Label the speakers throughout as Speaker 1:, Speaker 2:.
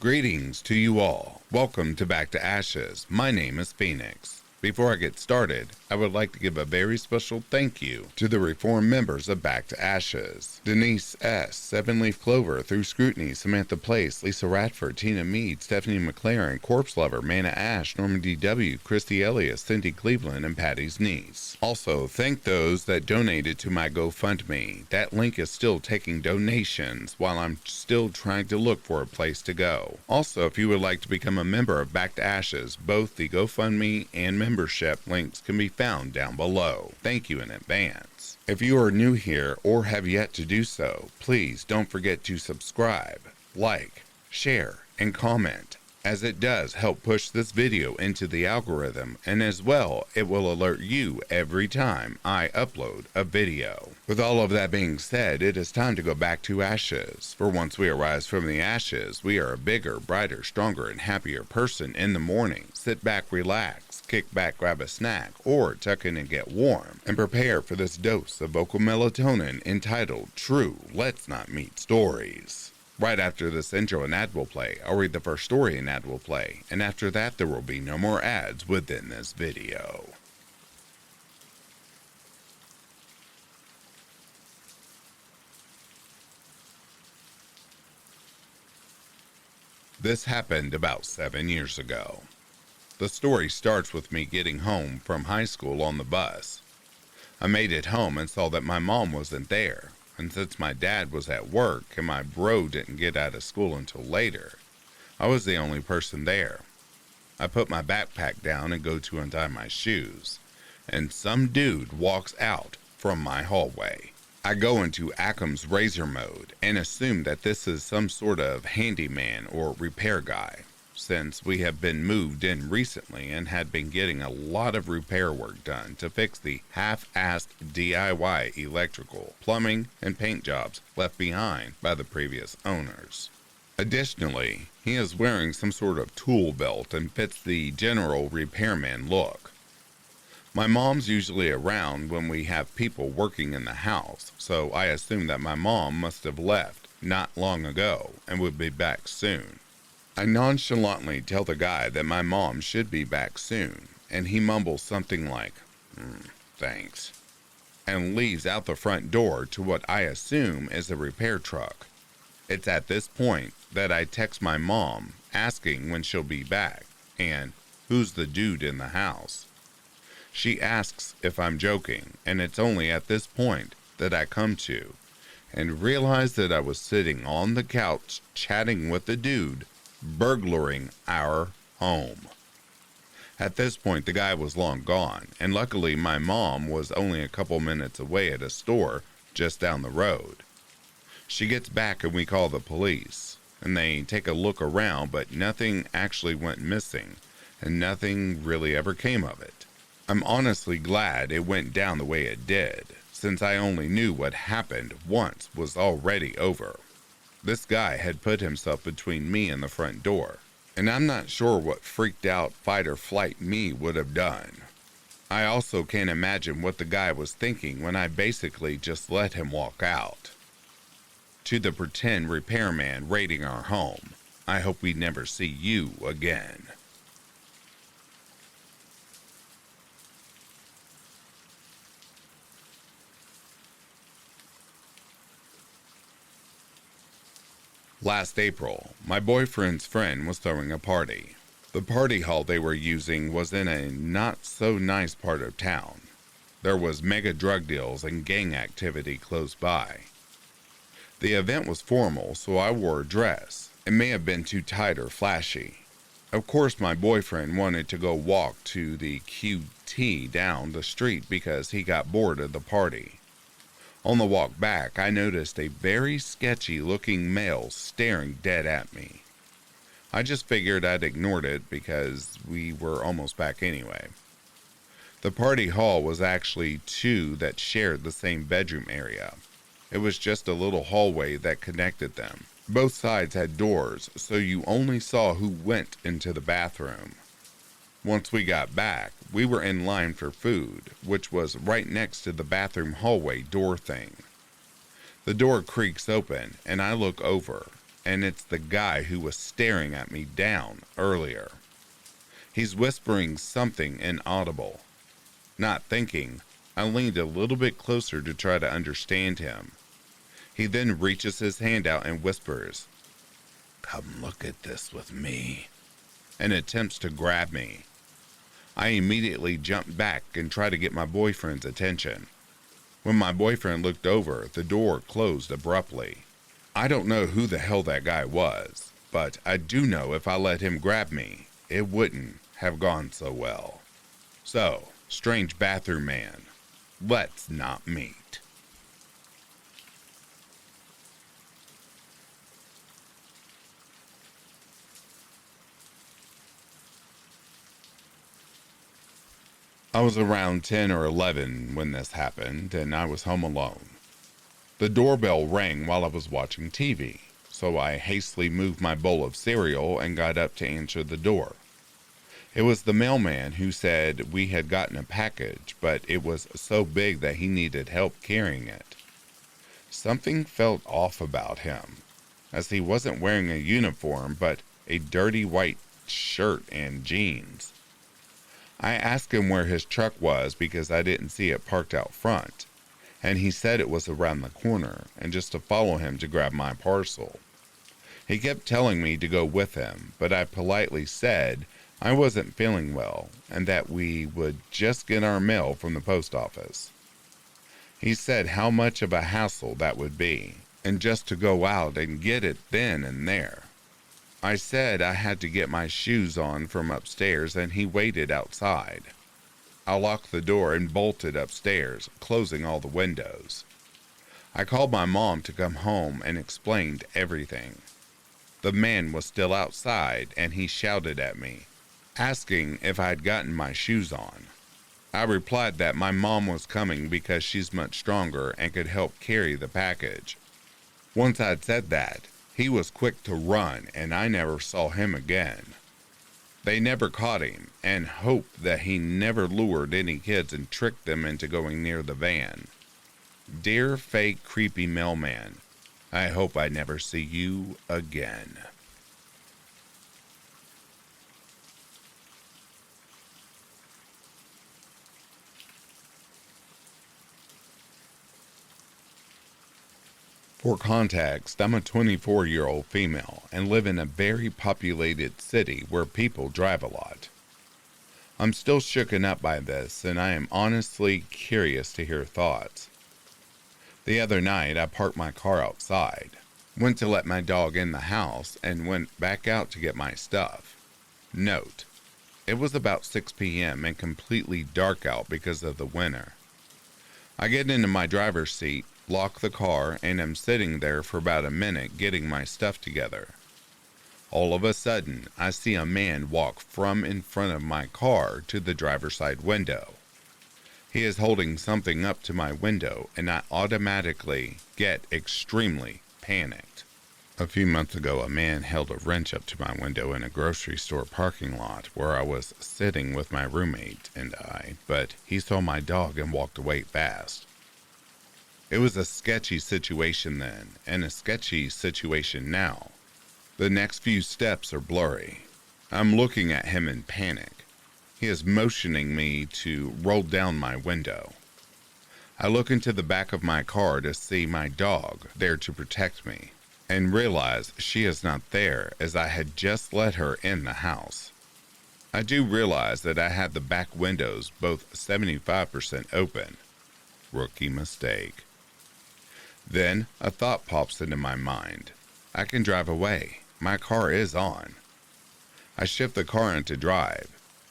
Speaker 1: Greetings to you all. Welcome to Back to Ashes. My name is Phoenix. Before I get started, I would like to give a very special thank you to the reformed members of Back to Ashes. Denise S., Seven Leaf Clover, Through Scrutiny, Samantha Place, Lisa Radford, Tina Mead, Stephanie McLaren, Corpse Lover, Mana Ash, Norman D.W., Christy Elias, Cindy Cleveland, and Patty's niece. Also, thank those that donated to my GoFundMe. That link is still taking donations while I'm still trying to look for a place to go. Also, if you would like to become a member of Back to Ashes, both the GoFundMe and membership links can be found down below. Thank you in advance. If you are new here or have yet to do so, please don't forget to subscribe, like, share, and comment, as it does help push this video into the algorithm, and as well, it will alert you every time I upload a video. With all of that being said, it is time to go back to ashes. For once we arise from the ashes, we are a bigger, brighter, stronger, and happier person in the morning. Sit back, relax, kick back, grab a snack, or tuck in and get warm, and prepare for this dose of vocal melatonin entitled True Let's Not Meet Stories. Right after this intro, an ad will play. I'll read the first story an ad will play, and after that there will be no more ads within this video. This happened about 7 years ago. The story starts with me getting home from high school on the bus. I made it home and saw that my mom wasn't there. And since my dad was at work and my bro didn't get out of school until later, I was the only person there. I put my backpack down and go to untie my shoes, and some dude walks out from my hallway. I go into Occam's razor mode and assume that this is some sort of handyman or repair guy, since we have been moved in recently and had been getting a lot of repair work done to fix the half-assed DIY electrical, plumbing, and paint jobs left behind by the previous owners. Additionally, he is wearing some sort of tool belt and fits the general repairman look. My mom's usually around when we have people working in the house, so I assume that my mom must have left not long ago and would be back soon. I nonchalantly tell the guy that my mom should be back soon, and he mumbles something like, thanks, and leaves out the front door to what I assume is a repair truck. It's at this point that I text my mom asking when she'll be back, and who's the dude in the house. She asks if I'm joking, and it's only at this point that I come to, and realize that I was sitting on the couch chatting with the dude burglaring our home. At this point, the guy was long gone, and luckily my mom was only a couple minutes away at a store just down the road. She gets back and we call the police, and they take a look around, but nothing actually went missing, and nothing really ever came of it. I'm honestly glad it went down the way it did, since I only knew what happened once was already over. This guy had put himself between me and the front door, and I'm not sure what freaked out fight or flight me would have done. I also can't imagine what the guy was thinking when I basically just let him walk out. To the pretend repairman raiding our home, I hope we never see you again. Last April, my boyfriend's friend was throwing a party. The party hall they were using was in a not-so-nice part of town. There was mega drug deals and gang activity close by. The event was formal, so I wore a dress. It may have been too tight or flashy. Of course, my boyfriend wanted to go walk to the QT down the street because he got bored of the party. On the walk back, I noticed a very sketchy-looking male staring dead at me. I just figured I'd ignored it because we were almost back anyway. The party hall was actually two that shared the same bedroom area. It was just a little hallway that connected them. Both sides had doors, so you only saw who went into the bathroom. Once we got back, we were in line for food, which was right next to the bathroom hallway door thing. The door creaks open, and I look over. and it's the guy who was staring at me down earlier. He's whispering something inaudible. Not thinking, I leaned a little bit closer to try to understand him. He then reaches his hand out and whispers, "Come look at this with me," and attempts to grab me. I immediately jump back and try to get my boyfriend's attention. When my boyfriend looked over, the door closed abruptly. I don't know who the hell that guy was, but I do know if I let him grab me, it wouldn't have gone so well. So, strange bathroom man, let's not meet. I was around 10 or 11 when this happened, and I was home alone. The doorbell rang while I was watching TV, so I hastily moved my bowl of cereal and got up to answer the door. It was the mailman who said we had gotten a package, but it was so big that he needed help carrying it. Something felt off about him, as he wasn't wearing a uniform but a dirty white shirt and jeans. I asked him where his truck was because I didn't see it parked out front, and he said it was around the corner and just to follow him to grab my parcel. He kept telling me to go with him, but I politely said I wasn't feeling well and that we would just get our mail from the post office. He said how much of a hassle that would be, and just to go out and get it then and there. I said I had to get my shoes on from upstairs, and he waited outside. I locked the door and bolted upstairs, closing all the windows. I called my mom to come home and explained everything. The man was still outside, and he shouted at me, asking if I'd gotten my shoes on. I replied that my mom was coming because she's much stronger and could help carry the package. Once I'd said that, he was quick to run, and I never saw him again. They never caught him, and hoped that he never lured any kids and tricked them into going near the van. Dear fake creepy mailman, I hope I never see you again. For context, I'm a 24-year-old female and live in a very populated city where people drive a lot. I'm still shooken up by this, and I am honestly curious to hear thoughts. The other night, I parked my car outside, went to let my dog in the house, and went back out to get my stuff. Note, it was about 6 p.m. and completely dark out because of the winter. I get into my driver's seat, lock the car, and am sitting there for about a minute getting my stuff together. All of a sudden, I see a man walk from in front of my car to the driver's side window. He is holding something up to my window, and I automatically get extremely panicked. A few months ago, a man held a wrench up to my window in a grocery store parking lot where I was sitting with my roommate and I, but he saw my dog and walked away fast. It was a sketchy situation then, and a sketchy situation now. The next few steps are blurry. I'm looking at him in panic. He is motioning me to roll down my window. I look into the back of my car to see my dog there to protect me, and realize she is not there as I had just let her in the house. I do realize that I had the back windows both 75% open. Rookie mistake. Then a thought pops into my mind. I can drive away. My car is on. I shift the car into drive.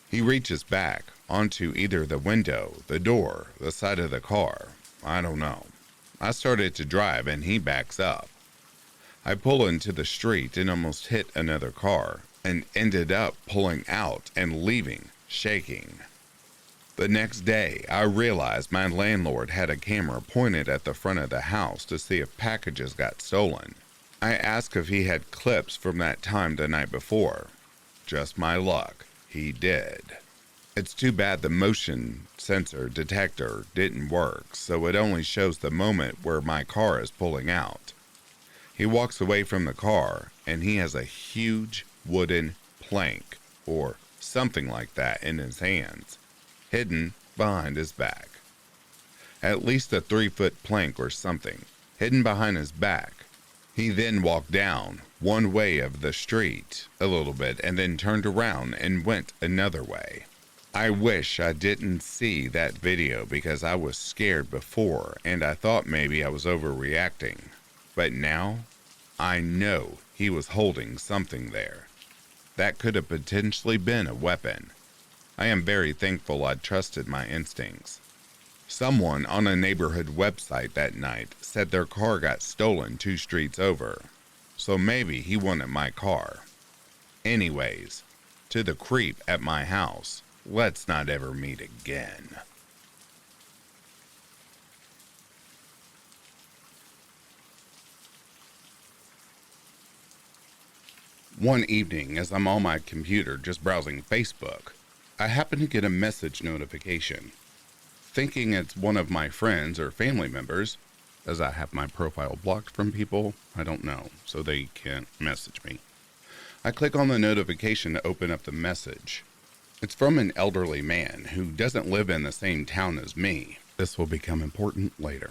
Speaker 1: He reaches back onto either the window, the door, the side of the car. I don't know. I started to drive and he backs up. I pull into the street and almost hit another car and ended up pulling out and leaving, shaking. The next day, I realized my landlord had a camera pointed at the front of the house to see if packages got stolen. I asked if he had clips from that time the night before. Just my luck, he did. It's too bad the motion sensor detector didn't work, so it only shows the moment where my car is pulling out. He walks away from the car, and he has a huge wooden plank, or something like that, in his hands, hidden behind his back. At least a 3-foot plank or something, hidden behind his back. He then walked down one way of the street a little bit and then turned around and went another way. I wish I didn't see that video because I was scared before and I thought maybe I was overreacting. But now, I know he was holding something there. That could have potentially been a weapon. I am very thankful I trusted my instincts. Someone on a neighborhood website that night said their car got stolen 2 streets over, so maybe he wanted my car. Anyways, to the creep at my house, let's not ever meet again. One evening, as I'm on my computer just browsing Facebook, I happen to get a message notification. Thinking it's one of my friends or family members, as I have my profile blocked from people I don't know, so they can't message me. I click on the notification to open up the message. It's from an elderly man who doesn't live in the same town as me. This will become important later.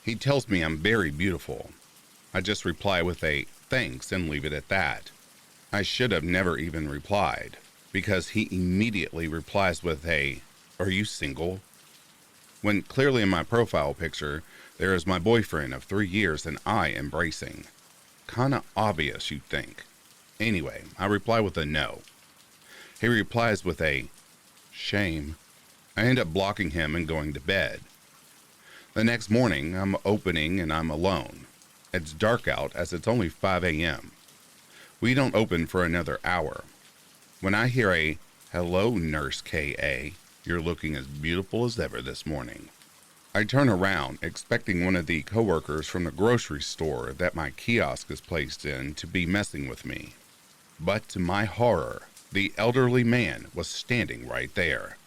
Speaker 1: He tells me I'm very beautiful. I just reply with a thanks and leave it at that. I should have never even replied, because he immediately replies with a, "Are you single?" When clearly in my profile picture, there is my boyfriend of 3 years and I embracing. Kinda obvious, you'd think. Anyway, I reply with a no. He replies with a shame. I end up blocking him and going to bed. The next morning, I'm opening and I'm alone. It's dark out as it's only 5 a.m. We don't open for another hour. When I hear a, "Hello, Nurse K.A., you're looking as beautiful as ever this morning," I turn around, expecting one of the coworkers from the grocery store that my kiosk is placed in to be messing with me. But to my horror, the elderly man was standing right there.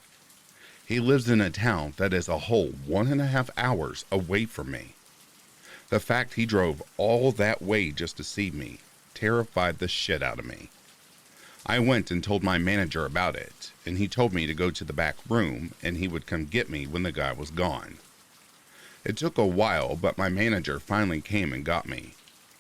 Speaker 1: He lives in a town that is a whole 1.5 hours away from me. The fact he drove all that way just to see me terrified the shit out of me. I went and told my manager about it, and he told me to go to the back room and he would come get me when the guy was gone. It took a while, but my manager finally came and got me.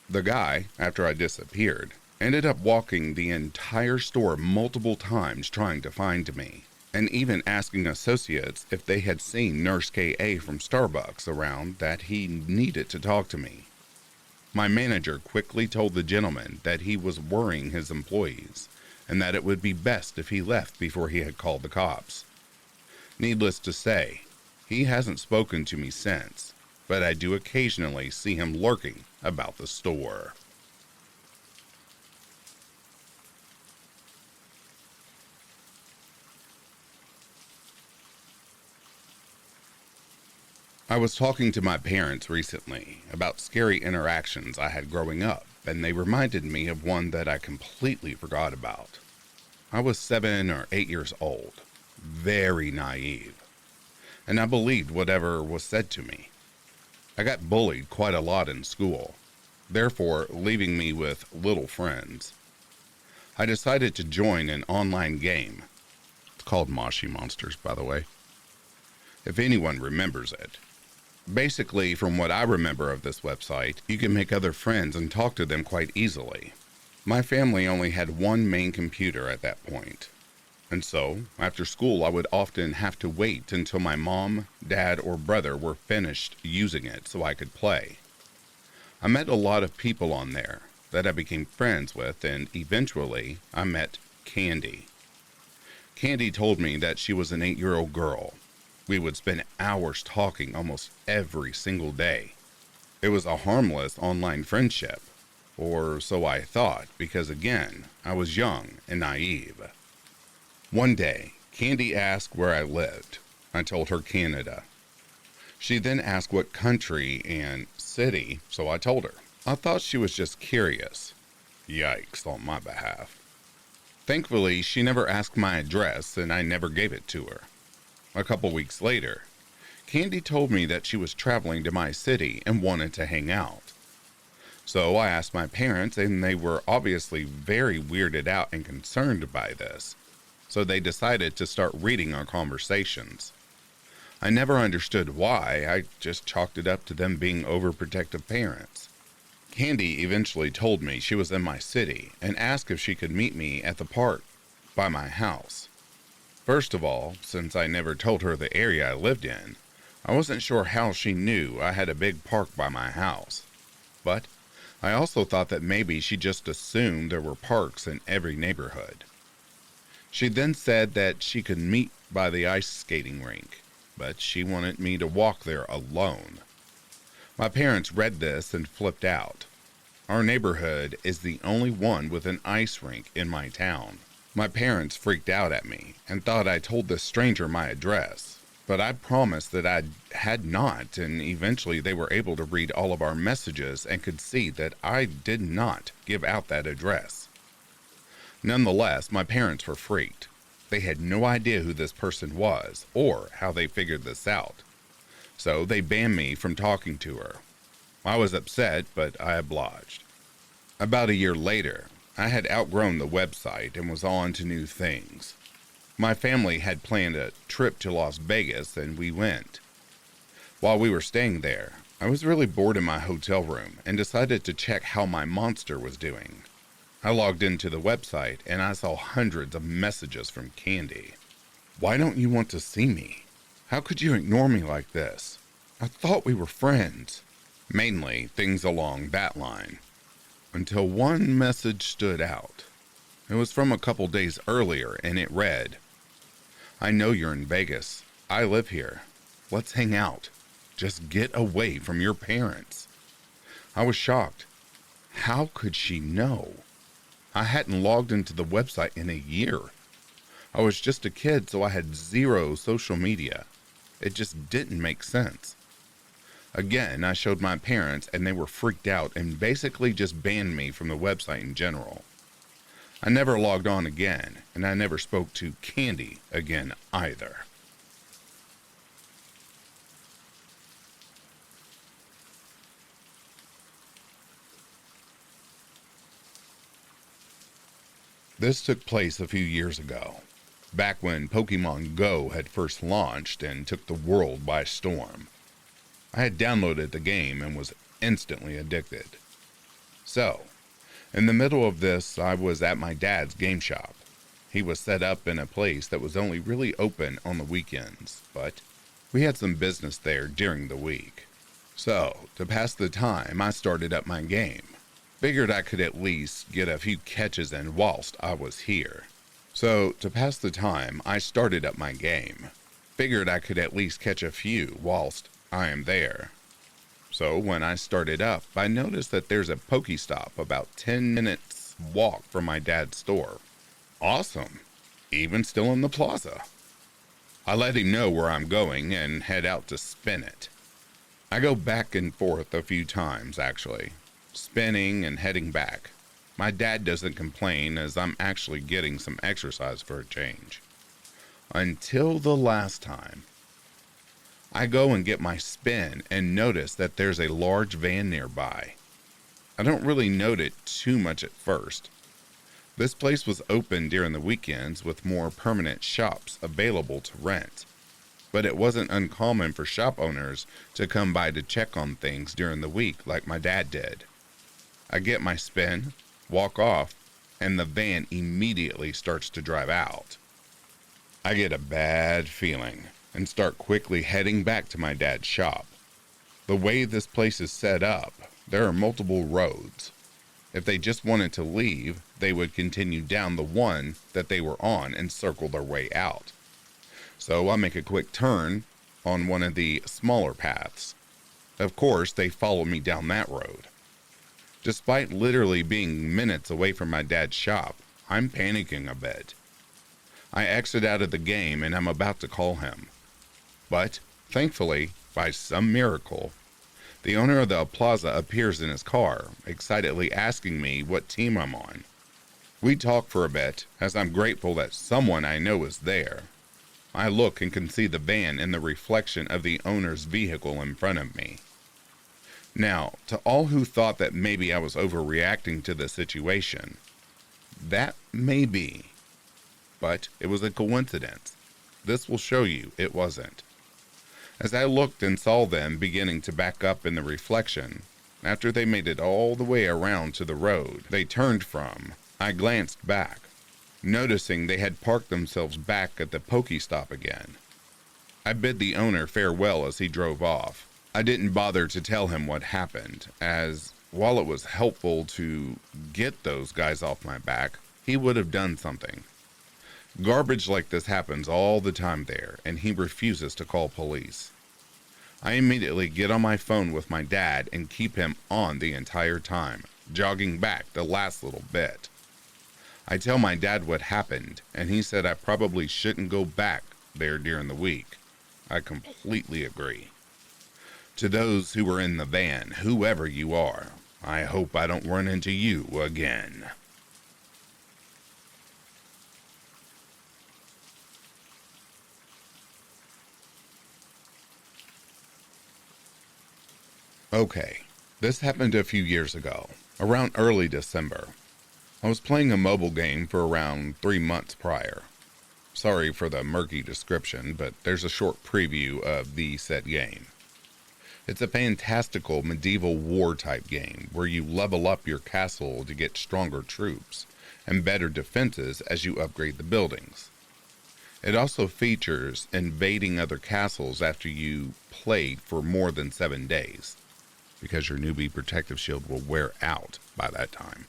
Speaker 1: The guy, after I disappeared, ended up walking the entire store multiple times trying to find me, and even asking associates if they had seen Nurse K.A. from Starbucks around that he needed to talk to me. My manager quickly told the gentleman that he was worrying his employees, and that it would be best if he left before he had called the cops. Needless to say, he hasn't spoken to me since, but I do occasionally see him lurking about the store. I was talking to my parents recently about scary interactions I had growing up, and they reminded me of one that I completely forgot about. I was 7 or 8 years old, very naive, and I believed whatever was said to me. I got bullied quite a lot in school, therefore leaving me with little friends. I decided to join an online game. It's called Moshi Monsters, by the way, if anyone remembers it. Basically, from what I remember of this website, you can make other friends and talk to them quite easily. My family only had one main computer at that point, and so, after school, I would often have to wait until my mom, dad, or brother were finished using it so I could play. I met a lot of people on there that I became friends with, and eventually, I met Candy. Candy told me that she was an 8-year-old girl. We would spend hours talking almost every single day. It was a harmless online friendship, or so I thought, because again, I was young and naive. One day, Candy asked where I lived. I told her Canada. She then asked what country and city, so I told her. I thought she was just curious. Yikes on my behalf. Thankfully, she never asked my address and I never gave it to her. A couple weeks later, Candy told me that she was traveling to my city and wanted to hang out. So I asked my parents, and they were obviously very weirded out and concerned by this. So they decided to start reading our conversations. I never understood why. I just chalked it up to them being overprotective parents. Candy eventually told me she was in my city and asked if she could meet me at the park by my house. First of all, since I never told her the area I lived in, I wasn't sure how she knew I had a big park by my house. But I also thought that maybe she just assumed there were parks in every neighborhood. She then said that she could meet by the ice skating rink, but she wanted me to walk there alone. My parents read this and flipped out. Our neighborhood is the only one with an ice rink in my town. My parents freaked out at me and thought I told this stranger my address, but I promised that I had not, and eventually they were able to read all of our messages and could see that I did not give out that address. Nonetheless, my parents were freaked. They had no idea who this person was or how they figured this out. So they banned me from talking to her. I was upset, but I obliged. About a year later, I had outgrown the website and was on to new things. My family had planned a trip to Las Vegas, and we went. While we were staying there, I was really bored in my hotel room and decided to check how my monster was doing. I logged into the website and I saw hundreds of messages from Candy. "Why don't you want to see me? How could you ignore me like this? I thought we were friends." Mainly things along that line. Until one message stood out. It was from a couple days earlier and it read, "I know you're in Vegas. I live here. Let's hang out. Just get away from your parents." I was shocked. How could she know? I hadn't logged into the website in a year. I was just a kid, so I had zero social media. It just didn't make sense. Again, I showed my parents and they were freaked out and basically just banned me from the website in general. I never logged on again, and I never spoke to Candy again either. This took place a few years ago, back when Pokémon Go had first launched and took the world by storm. I had downloaded the game and was instantly addicted. So, in the middle of this, I was at my dad's game shop. He was set up in a place that was only really open on the weekends, but we had some business there during the week. So, to pass the time, I started up my game. Figured I could at least get a few catches in whilst I was here. So, to pass the time, I started up my game. Figured I could at least catch a few whilst I am there. So, when I started up, I noticed that there's a Pokestop about 10 minutes walk from my dad's store. Awesome. Even still in the plaza. I let him know where I'm going and head out to spin it. I go back and forth a few times, actually. Spinning and heading back. My dad doesn't complain as I'm actually getting some exercise for a change. Until the last time. I go and get my spin and notice that there's a large van nearby. I don't really note it too much at first. This place was open during the weekends with more permanent shops available to rent. But it wasn't uncommon for shop owners to come by to check on things during the week like my dad did. I get my spin, walk off, and the van immediately starts to drive out. I get a bad feeling and start quickly heading back to my dad's shop. The way this place is set up, there are multiple roads. If they just wanted to leave, they would continue down the one that they were on and circle their way out. So I make a quick turn on one of the smaller paths. Of course, they follow me down that road. Despite literally being minutes away from my dad's shop, I'm panicking a bit. I exit out of the game and I'm about to call him. But, thankfully, by some miracle, the owner of the plaza appears in his car, excitedly asking me what team I'm on. We talk for a bit, as I'm grateful that someone I know is there. I look and can see the van in the reflection of the owner's vehicle in front of me. Now, to all who thought that maybe I was overreacting to the situation, that may be, but it was a coincidence. This will show you it wasn't. As I looked and saw them beginning to back up in the reflection, after they made it all the way around to the road they turned from, I glanced back, noticing they had parked themselves back at the Pokestop again. I bid the owner farewell as he drove off. I didn't bother to tell him what happened, as while it was helpful to get those guys off my back, he would have done something. Garbage like this happens all the time there, and he refuses to call police. I immediately get on my phone with my dad and keep him on the entire time, jogging back the last little bit. I tell my dad what happened, and he said I probably shouldn't go back there during the week. I completely agree. To those who were in the van, whoever you are, I hope I don't run into you again. Okay, this happened a few years ago, around early December. I was playing a mobile game for around 3 months prior. Sorry for the murky description, but there's a short preview of the said game. It's a fantastical medieval war type game where you level up your castle to get stronger troops and better defenses as you upgrade the buildings. It also features invading other castles after you played for more than 7 days, because your newbie protective shield will wear out by that time.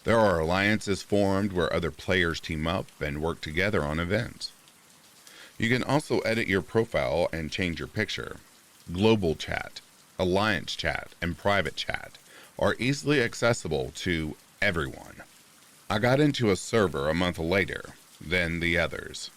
Speaker 1: There are alliances formed where other players team up and work together on events. You can also edit your profile and change your picture. Global chat, alliance chat, and private chat are easily accessible to everyone. I got into a server a month later than the others.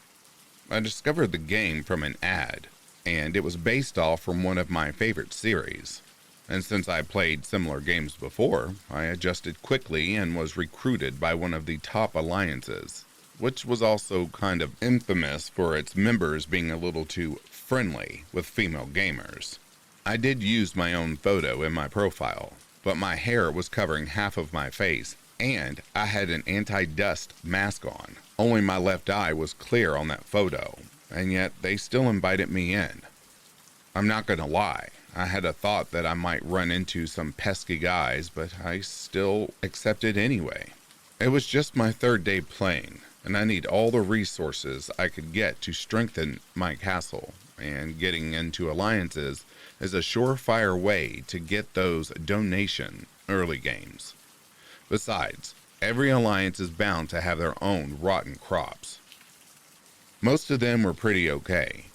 Speaker 1: I discovered the game from an ad, and it was based off from one of my favorite series. And since I played similar games before, I adjusted quickly and was recruited by one of the top alliances, which was also kind of infamous for its members being a little too friendly with female gamers. I did use my own photo in my profile, but my hair was covering half of my face, and I had an anti-dust mask on. Only my left eye was clear on that photo, and yet they still invited me in. I'm not gonna lie, I had a thought that I might run into some pesky guys, but I still accepted anyway. It was just my 3rd day playing, and I need all the resources I could get to strengthen my castle, and getting into alliances is a surefire way to get those donation early games. Besides, every alliance is bound to have their own rotten crops. Most of them were pretty okay.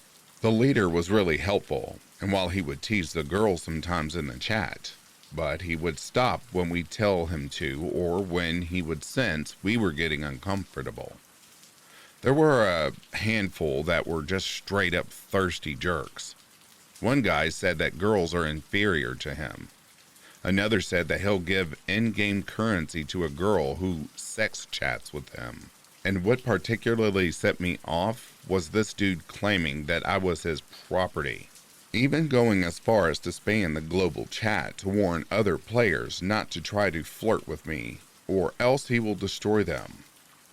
Speaker 1: The leader was really helpful, and while he would tease the girls sometimes in the chat, but he would stop when we tell him to, or when he would sense we were getting uncomfortable. There were a handful that were just straight up thirsty jerks. One guy said that girls are inferior to him. Another said that he'll give in-game currency to a girl who sex chats with him. And what particularly set me off was this dude claiming that I was his property, even going as far as to spam the global chat to warn other players not to try to flirt with me, or else he will destroy them.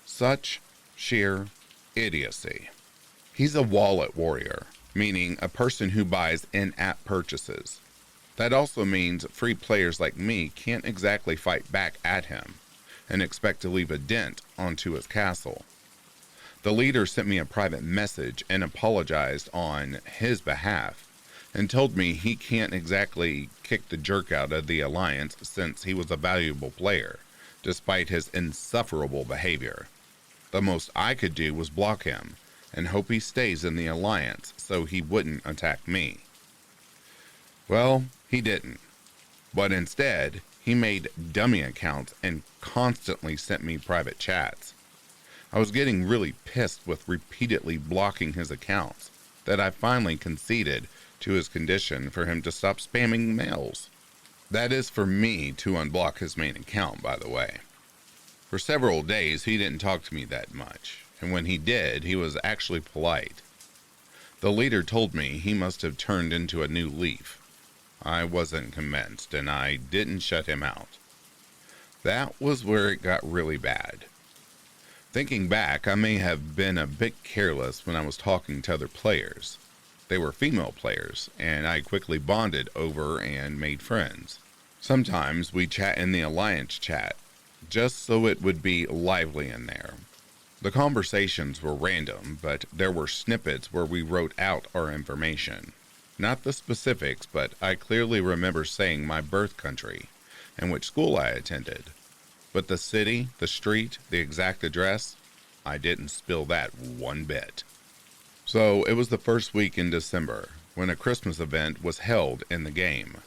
Speaker 1: Such sheer idiocy. He's a wallet warrior, meaning a person who buys in-app purchases. That also means free players like me can't exactly fight back at him and expect to leave a dent onto his castle. The leader sent me a private message and apologized on his behalf, and told me he can't exactly kick the jerk out of the alliance since he was a valuable player, despite his insufferable behavior. The most I could do was block him and hope he stays in the alliance so he wouldn't attack me. Well, he didn't, but instead he made dummy accounts and constantly sent me private chats. I was getting really pissed with repeatedly blocking his accounts that I finally conceded to his condition for him to stop spamming mails. That is for me to unblock his main account, by the way. For several days he didn't talk to me that much, and when he did, he was actually polite. The leader told me he must have turned into a new leaf. I wasn't convinced, and I didn't shut him out. That was where it got really bad. Thinking back, I may have been a bit careless when I was talking to other players. They were female players, and I quickly bonded over and made friends. Sometimes we chat in the Alliance chat, just so it would be lively in there. The conversations were random, but there were snippets where we wrote out our information. Not the specifics, but I clearly remember saying my birth country and which school I attended. But the city, the street, the exact address, I didn't spill that one bit. So it was the first week in December, when a Christmas event was held in the game.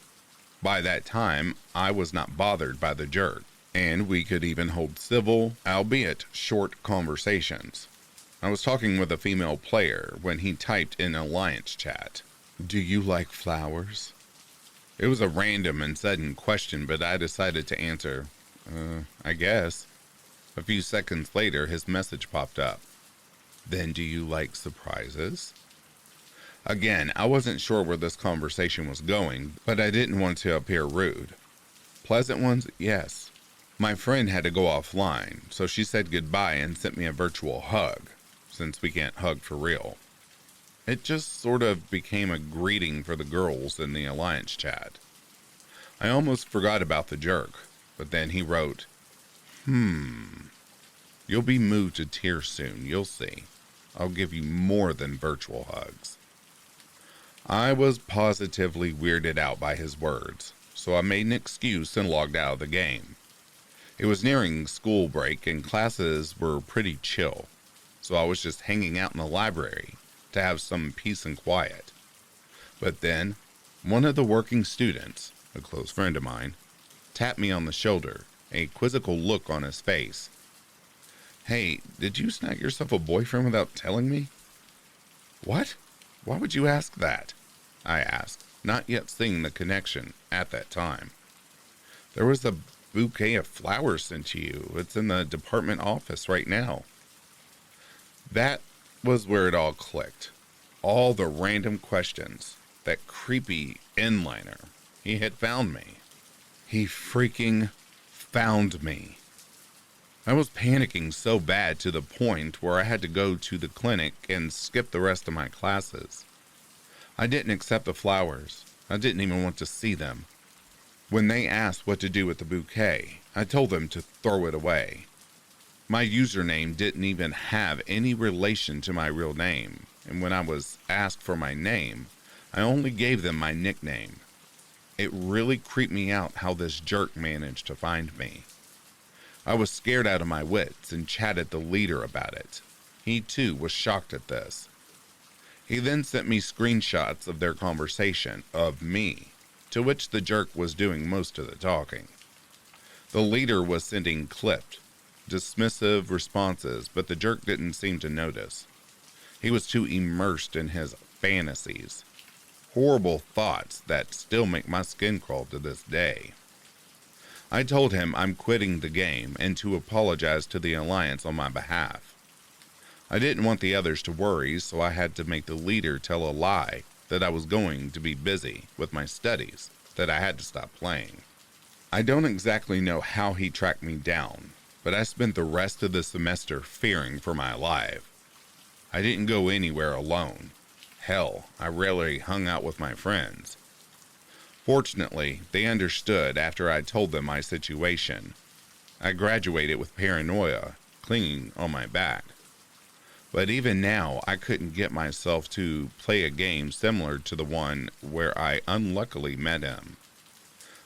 Speaker 1: By that time, I was not bothered by the jerk, and we could even hold civil, albeit short, conversations. I was talking with a female player when he typed in Alliance chat, "Do you like flowers?" It was a random and sudden question, but I decided to answer, I guess. A few seconds later, his message popped up. "Then do you like surprises?" Again, I wasn't sure where this conversation was going, but I didn't want to appear rude. Pleasant ones, yes. My friend had to go offline, so she said goodbye and sent me a virtual hug, since we can't hug for real. It just sort of became a greeting for the girls in the Alliance chat. I almost forgot about the jerk, but then he wrote, "You'll be moved to tears soon, you'll see. I'll give you more than virtual hugs." I was positively weirded out by his words, so I made an excuse and logged out of the game. It was nearing school break and classes were pretty chill, so I was just hanging out in the library to have some peace and quiet. But then, one of the working students, a close friend of mine, tapped me on the shoulder, a quizzical look on his face. "Hey, did you snag yourself a boyfriend without telling me?" "What? Why would you ask that?" I asked, not yet seeing the connection at that time. "There was a bouquet of flowers sent to you. It's in the department office right now." That was where it all clicked. All the random questions, that creepy inliner. He had found me. He freaking found me. I was panicking so bad to the point where I had to go to the clinic and skip the rest of my classes. I didn't accept the flowers. I didn't even want to see them. When they asked what to do with the bouquet, I told them to throw it away. My username didn't even have any relation to my real name, and when I was asked for my name, I only gave them my nickname. It really creeped me out how this jerk managed to find me. I was scared out of my wits and chatted the leader about it. He too was shocked at this. He then sent me screenshots of their conversation, of me, to which the jerk was doing most of the talking. The leader was sending clipped, dismissive responses, but the jerk didn't seem to notice. He was too immersed in his fantasies. Horrible thoughts that still make my skin crawl to this day. I told him I'm quitting the game and to apologize to the Alliance on my behalf. I didn't want the others to worry, so I had to make the leader tell a lie that I was going to be busy with my studies, that I had to stop playing. I don't exactly know how he tracked me down, but I spent the rest of the semester fearing for my life. I didn't go anywhere alone. Hell, I rarely hung out with my friends. Fortunately, they understood after I told them my situation. I graduated with paranoia clinging on my back. But even now, I couldn't get myself to play a game similar to the one where I unluckily met him.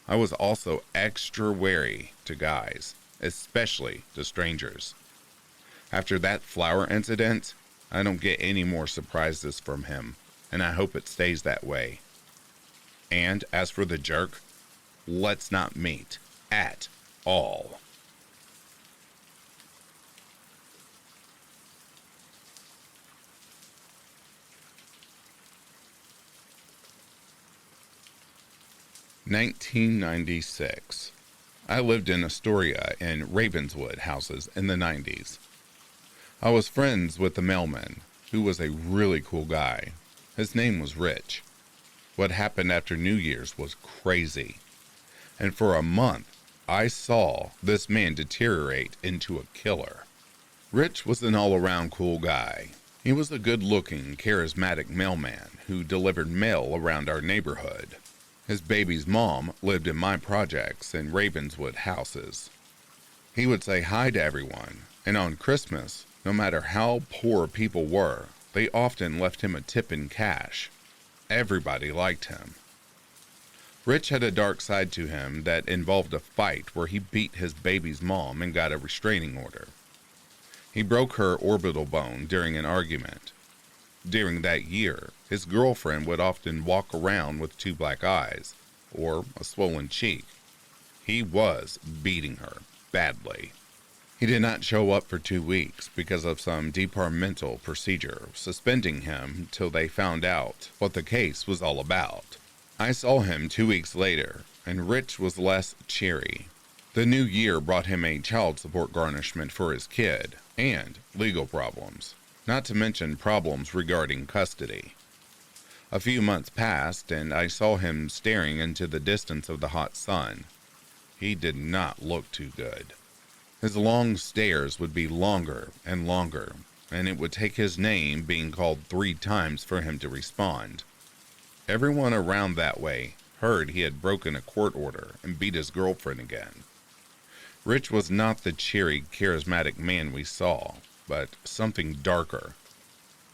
Speaker 1: I was also extra wary to guys, especially to strangers. After that flower incident, I don't get any more surprises from him, and I hope it stays that way. And as for the jerk, let's not meet at all. (1996). I lived in Astoria and Ravenswood houses in the 90s. I was friends with the Mailman, who was a really cool guy. His name was Rich. What happened after New Year's was crazy. And for a month, I saw this man deteriorate into a killer. Rich was an all-around cool guy. He was a good-looking, charismatic mailman who delivered mail around our neighborhood. His baby's mom lived in my projects in Ravenswood houses. He would say hi to everyone, and on Christmas, no matter how poor people were, they often left him a tip in cash. Everybody liked him. Rich had a dark side to him that involved a fight where he beat his baby's mom and got a restraining order. He broke her orbital bone during an argument. During that year, his girlfriend would often walk around with 2 black eyes, or a swollen cheek. He was beating her badly. He did not show up for 2 weeks because of some departmental procedure, suspending him till they found out what the case was all about. I saw him 2 weeks later, and Rich was less cheery. The new year brought him a child support garnishment for his kid, and legal problems, not to mention problems regarding custody. A few months passed, and I saw him staring into the distance of the hot sun. He did not look too good. His long stares would be longer and longer, and it would take his name being called 3 times for him to respond. Everyone around that way heard he had broken a court order and beat his girlfriend again. Rich was not the cheery, charismatic man we saw, but something darker.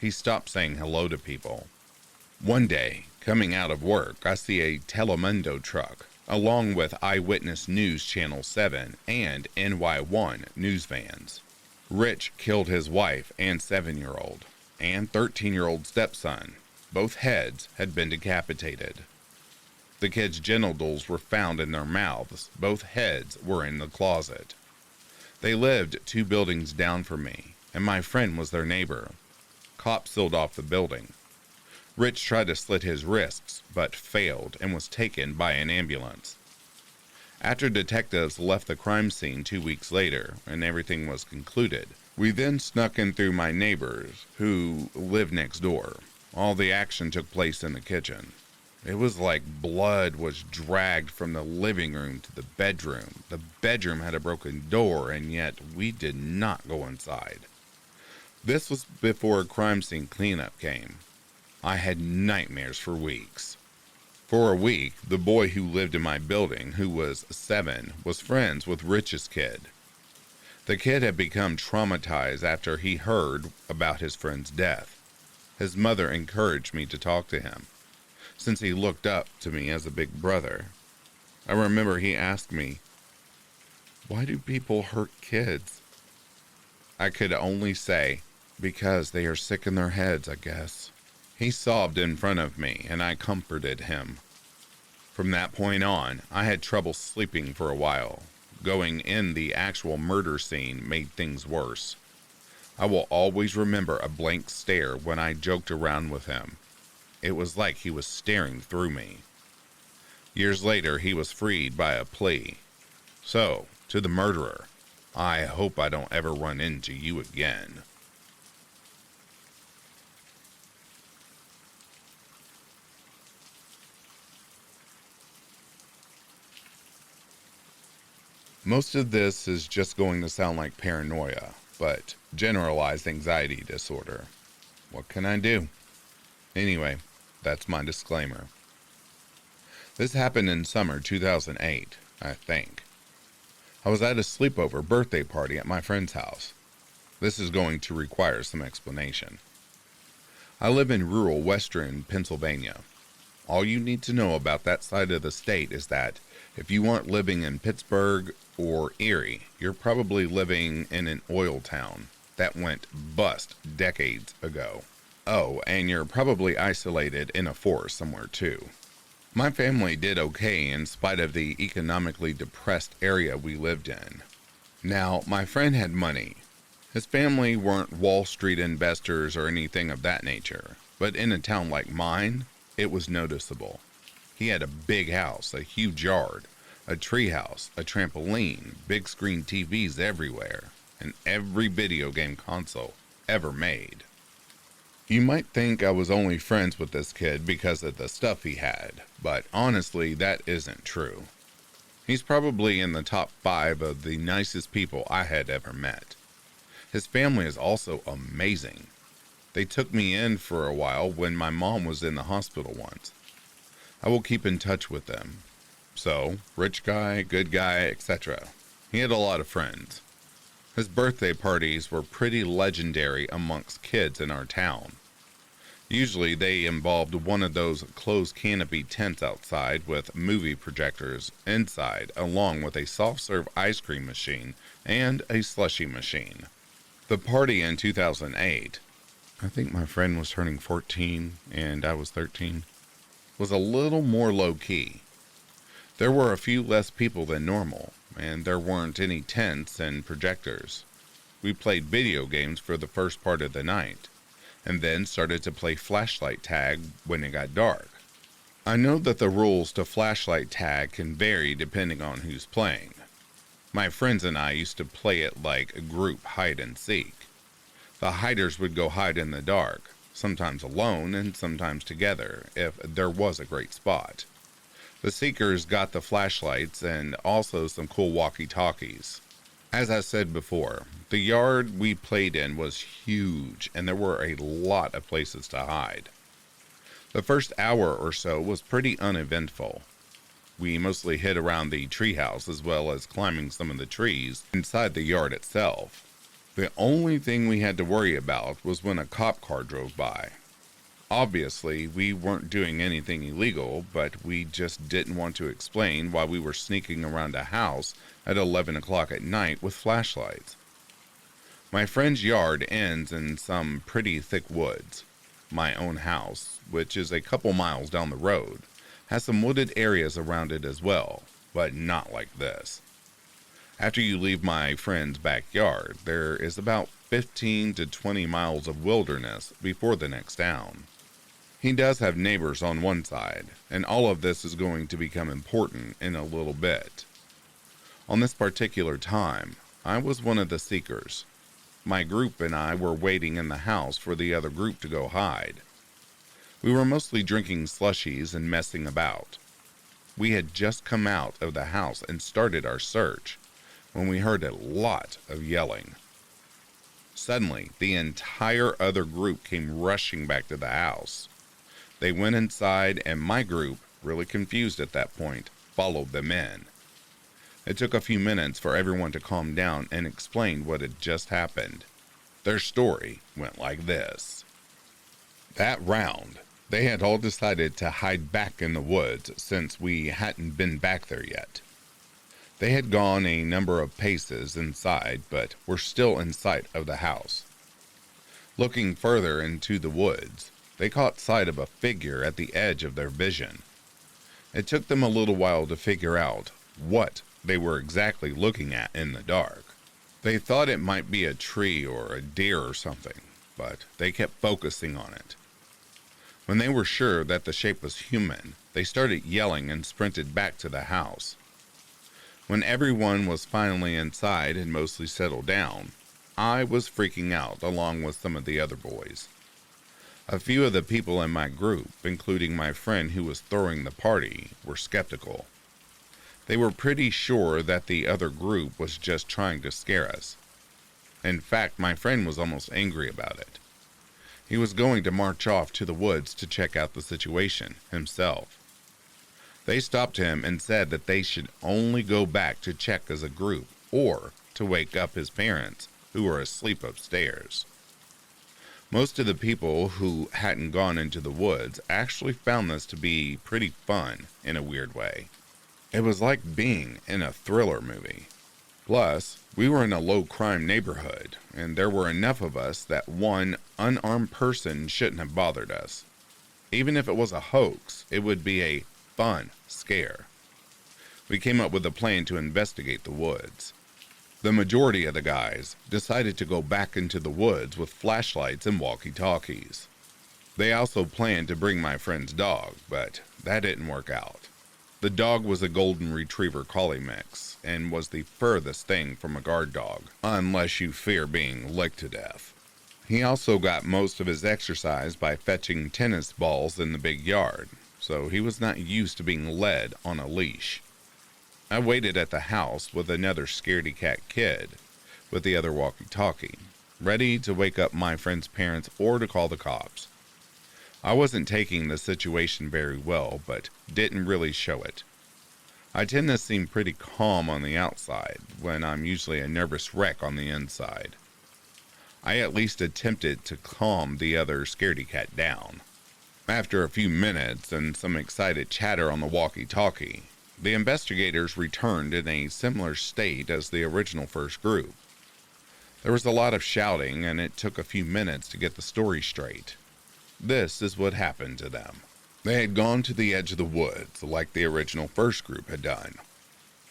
Speaker 1: He stopped saying hello to people. One day, coming out of work, I see a Telemundo truck, along with Eyewitness News Channel 7 and NY1 news vans. Rich killed his wife and 7-year-old, and 13-year-old stepson. Both heads had been decapitated. The kids' genitals were found in their mouths. Both heads were in the closet. They lived 2 buildings down from me, and my friend was their neighbor. Cops sealed off the building. Rich tried to slit his wrists, but failed and was taken by an ambulance. After detectives left the crime scene 2 weeks later, and everything was concluded, we then snuck in through my neighbors, who lived next door. All the action took place in the kitchen. It was like blood was dragged from the living room to the bedroom. The bedroom had a broken door, and yet we did not go inside. This was before crime scene cleanup came. I had nightmares for weeks. For a week, the boy who lived in my building, who was 7, was friends with Rich's kid. The kid had become traumatized after he heard about his friend's death. His mother encouraged me to talk to him, since he looked up to me as a big brother. I remember he asked me, "Why do people hurt kids?" I could only say, "Because they are sick in their heads, I guess." He sobbed in front of me, and I comforted him. From that point on, I had trouble sleeping for a while. Going in the actual murder scene made things worse. I will always remember a blank stare when I joked around with him. It was like he was staring through me. Years later, he was freed by a plea. So, to the murderer, I hope I don't ever run into you again. Most of this is just going to sound like paranoia, but generalized anxiety disorder. What can I do? Anyway, that's my disclaimer. This happened in summer 2008, I think. I was at a sleepover birthday party at my friend's house. This is going to require some explanation. I live in rural western Pennsylvania. All you need to know about that side of the state is that if you aren't living in Pittsburgh or Erie, you're probably living in an oil town that went bust decades ago. Oh, and you're probably isolated in a forest somewhere too. My family did okay in spite of the economically depressed area we lived in. Now, my friend had money. His family weren't Wall Street investors or anything of that nature, but in a town like mine, it was noticeable. He had a big house, a huge yard, a tree house, a trampoline, big screen TVs everywhere, and every video game console ever made. You might think I was only friends with this kid because of the stuff he had, but honestly, that isn't true. He's probably in the top 5 of the nicest people I had ever met. His family is also amazing. They took me in for a while when my mom was in the hospital once. I will keep in touch with them. So, rich guy, good guy, etc. He had a lot of friends. His birthday parties were pretty legendary amongst kids in our town. Usually they involved one of those closed canopy tents outside with movie projectors inside, along with a soft-serve ice cream machine and a slushy machine. The party in 2008, I think my friend was turning 14 and I was 13, was a little more low-key. There were a few less people than normal, and there weren't any tents and projectors. We played video games for the first part of the night, and then started to play flashlight tag when it got dark. I know that the rules to flashlight tag can vary depending on who's playing. My friends and I used to play it like a group hide and seek. The hiders would go hide in the dark, sometimes alone and sometimes together, if there was a great spot. The seekers got the flashlights and also some cool walkie-talkies. As I said before, the yard we played in was huge and there were a lot of places to hide. The first hour or so was pretty uneventful. We mostly hid around the treehouse as well as climbing some of the trees inside the yard itself. The only thing we had to worry about was when a cop car drove by. Obviously, we weren't doing anything illegal, but we just didn't want to explain why we were sneaking around a house at 11 o'clock at night with flashlights. My friend's yard ends in some pretty thick woods. My own house, which is a couple miles down the road, has some wooded areas around it as well, but not like this. After you leave my friend's backyard, there is about 15 to 20 miles of wilderness before the next town. He does have neighbors on one side, and all of this is going to become important in a little bit. On this particular time, I was one of the seekers. My group and I were waiting in the house for the other group to go hide. We were mostly drinking slushies and messing about. We had just come out of the house and started our search when we heard a lot of yelling. Suddenly, the entire other group came rushing back to the house. They went inside and my group, really confused at that point, followed them in. It took a few minutes for everyone to calm down and explain what had just happened. Their story went like this. That round, they had all decided to hide back in the woods since we hadn't been back there yet. They had gone a number of paces inside, but were still in sight of the house. Looking further into the woods, they caught sight of a figure at the edge of their vision. It took them a little while to figure out what they were exactly looking at in the dark. They thought it might be a tree or a deer or something, but they kept focusing on it. When they were sure that the shape was human, they started yelling and sprinted back to the house. When everyone was finally inside and mostly settled down, I was freaking out along with some of the other boys. A few of the people in my group, including my friend who was throwing the party, were skeptical. They were pretty sure that the other group was just trying to scare us. In fact, my friend was almost angry about it. He was going to march off to the woods to check out the situation himself. They stopped him and said that they should only go back to check as a group or to wake up his parents, who were asleep upstairs. Most of the people who hadn't gone into the woods actually found this to be pretty fun in a weird way. It was like being in a thriller movie. Plus, we were in a low-crime neighborhood, and there were enough of us that one unarmed person shouldn't have bothered us. Even if it was a hoax, it would be a fun scare. We came up with a plan to investigate the woods. The majority of the guys decided to go back into the woods with flashlights and walkie-talkies. They also planned to bring my friend's dog, but that didn't work out. The dog was a golden retriever collie mix and was the furthest thing from a guard dog, unless you fear being licked to death. He also got most of his exercise by fetching tennis balls in the big yard, so he was not used to being led on a leash. I waited at the house with another scaredy cat kid, with the other walkie-talkie, ready to wake up my friend's parents or to call the cops. I wasn't taking the situation very well, but didn't really show it. I tend to seem pretty calm on the outside, when I'm usually a nervous wreck on the inside. I at least attempted to calm the other scaredy cat down. After a few minutes and some excited chatter on the walkie-talkie, the investigators returned in a similar state as the original first group. There was a lot of shouting, and it took a few minutes to get the story straight. This is what happened to them. They had gone to the edge of the woods, like the original first group had done.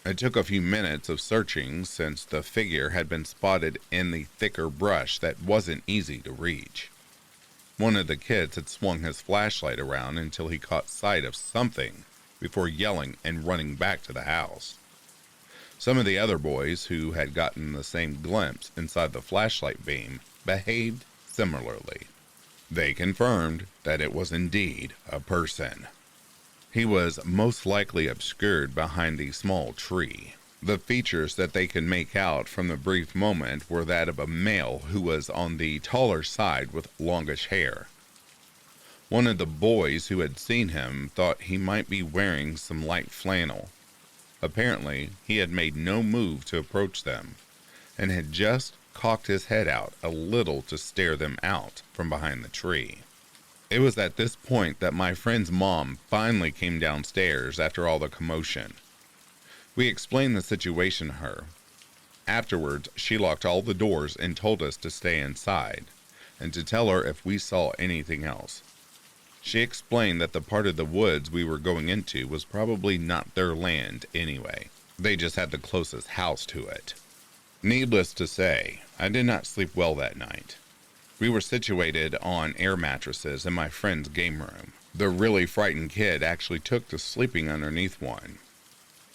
Speaker 1: It took a few minutes of searching since the figure had been spotted in the thicker brush that wasn't easy to reach. One of the kids had swung his flashlight around until he caught sight of something before yelling and running back to the house. Some of the other boys who had gotten the same glimpse inside the flashlight beam behaved similarly. They confirmed that it was indeed a person. He was most likely obscured behind a small tree. The features that they could make out from the brief moment were that of a male who was on the taller side with longish hair. One of the boys who had seen him thought he might be wearing some light flannel. Apparently, he had made no move to approach them, and had just cocked his head out a little to stare them out from behind the tree. It was at this point that my friend's mom finally came downstairs after all the commotion. We explained the situation to her. Afterwards, she locked all the doors and told us to stay inside, and to tell her if we saw anything else. She explained that the part of the woods we were going into was probably not their land anyway. They just had the closest house to it. Needless to say, I did not sleep well that night. We were situated on air mattresses in my friend's game room. The really frightened kid actually took to sleeping underneath one.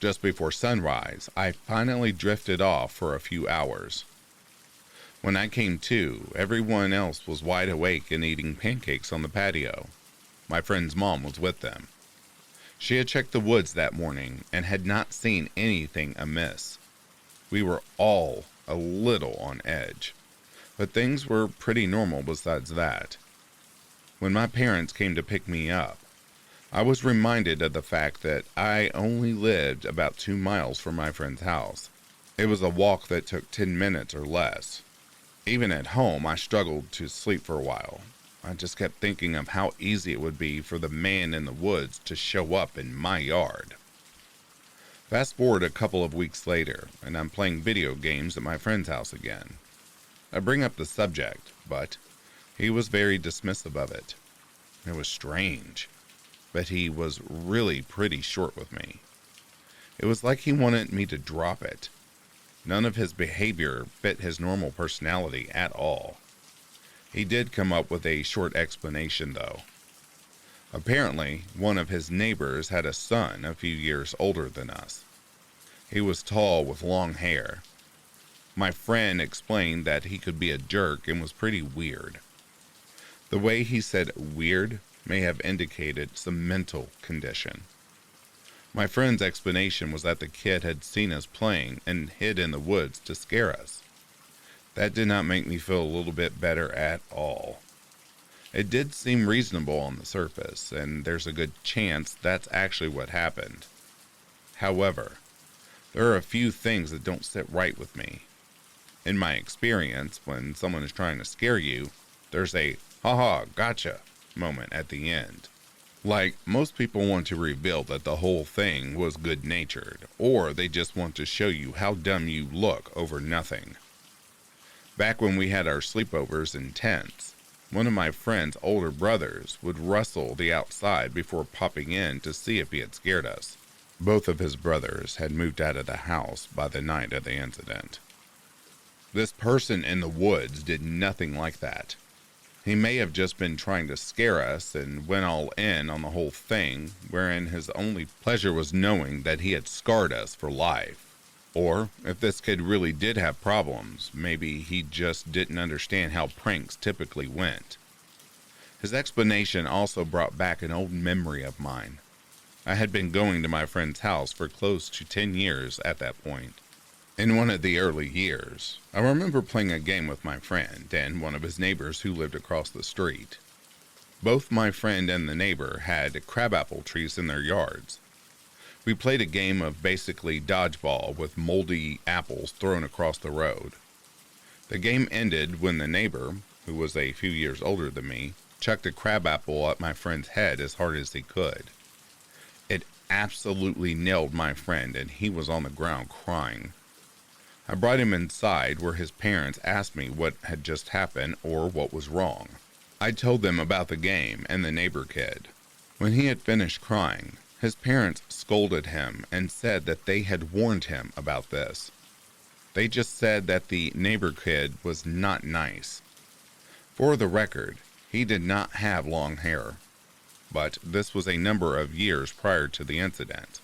Speaker 1: Just before sunrise, I finally drifted off for a few hours. When I came to, everyone else was wide awake and eating pancakes on the patio. My friend's mom was with them. She had checked the woods that morning and had not seen anything amiss. We were all a little on edge, but things were pretty normal besides that. When my parents came to pick me up, I was reminded of the fact that I only lived about 2 miles from my friend's house. It was a walk that took 10 minutes or less. Even at home, I struggled to sleep for a while. I just kept thinking of how easy it would be for the man in the woods to show up in my yard. Fast forward a couple of weeks later, and I'm playing video games at my friend's house again. I bring up the subject, but he was very dismissive of it. It was strange, but he was really pretty short with me. It was like he wanted me to drop it. None of his behavior fit his normal personality at all. He did come up with a short explanation, though. Apparently, one of his neighbors had a son a few years older than us. He was tall with long hair. My friend explained that he could be a jerk and was pretty weird. The way he said weird may have indicated some mental condition. My friend's explanation was that the kid had seen us playing and hid in the woods to scare us. That did not make me feel a little bit better at all. It did seem reasonable on the surface, and there's a good chance that's actually what happened. However, there are a few things that don't sit right with me. In my experience, when someone is trying to scare you, there's a "haha, gotcha" moment at the end. Like, most people want to reveal that the whole thing was good-natured, or they just want to show you how dumb you look over nothing. Back when we had our sleepovers in tents, one of my friend's older brothers would rustle the outside before popping in to see if he had scared us. Both of his brothers had moved out of the house by the night of the incident. This person in the woods did nothing like that. He may have just been trying to scare us and went all in on the whole thing, wherein his only pleasure was knowing that he had scarred us for life. Or if this kid really did have problems, maybe he just didn't understand how pranks typically went. His explanation also brought back an old memory of mine. I had been going to my friend's house for close to 10 years at that point. In one of the early years, I remember playing a game with my friend and one of his neighbors who lived across the street. Both my friend and the neighbor had crabapple trees in their yards. We played a game of basically dodgeball with moldy apples thrown across the road. The game ended when the neighbor, who was a few years older than me, chucked a crabapple at my friend's head as hard as he could. It absolutely nailed my friend and he was on the ground crying. I brought him inside where his parents asked me what had just happened or what was wrong. I told them about the game and the neighbor kid. When he had finished crying, his parents scolded him and said that they had warned him about this. They just said that the neighbor kid was not nice. For the record, he did not have long hair, but this was a number of years prior to the incident.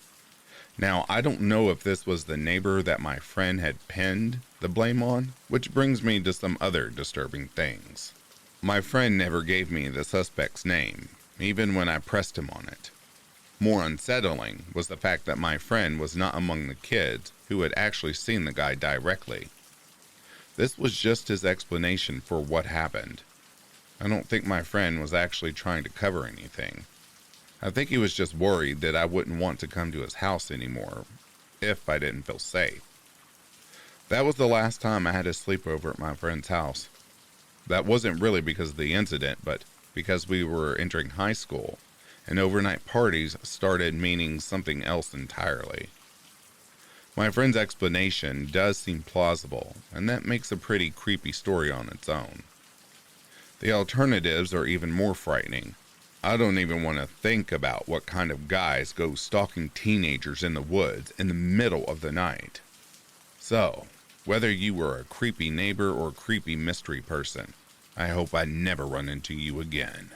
Speaker 1: Now, I don't know if this was the neighbor that my friend had pinned the blame on, which brings me to some other disturbing things. My friend never gave me the suspect's name, even when I pressed him on it. More unsettling was the fact that my friend was not among the kids who had actually seen the guy directly. This was just his explanation for what happened. I don't think my friend was actually trying to cover anything. I think he was just worried that I wouldn't want to come to his house anymore if I didn't feel safe. That was the last time I had a sleepover at my friend's house. That wasn't really because of the incident, but because we were entering high school, and overnight parties started meaning something else entirely. My friend's explanation does seem plausible, and that makes a pretty creepy story on its own. The alternatives are even more frightening. I don't even want to think about what kind of guys go stalking teenagers in the woods in the middle of the night. So, whether you were a creepy neighbor or creepy mystery person, I hope I never run into you again.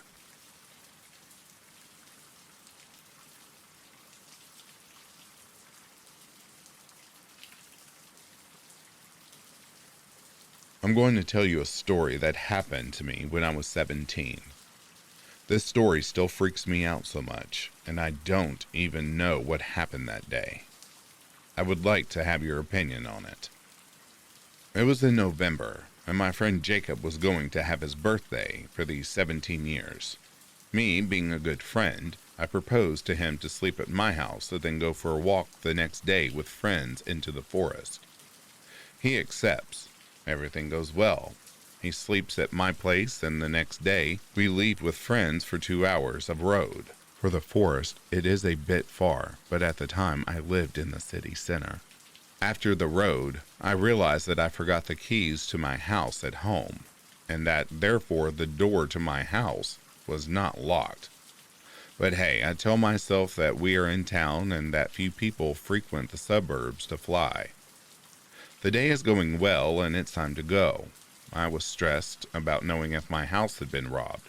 Speaker 1: I'm going to tell you a story that happened to me when I was 17. This story still freaks me out so much, and I don't even know what happened that day. I would like to have your opinion on it. It was in November, and my friend Jacob was going to have his birthday for these 17 years. Me, being a good friend, I proposed to him to sleep at my house and then go for a walk the next day with friends into the forest. He accepts. Everything goes well. He sleeps at my place, and the next day, we leave with friends for 2 hours of road. For the forest, it is a bit far, but at the time I lived in the city center. After the road, I realized that I forgot the keys to my house at home, and that therefore the door to my house was not locked. But hey, I tell myself that we are in town and that few people frequent the suburbs to fly. The day is going well, and it's time to go. I was stressed about knowing if my house had been robbed.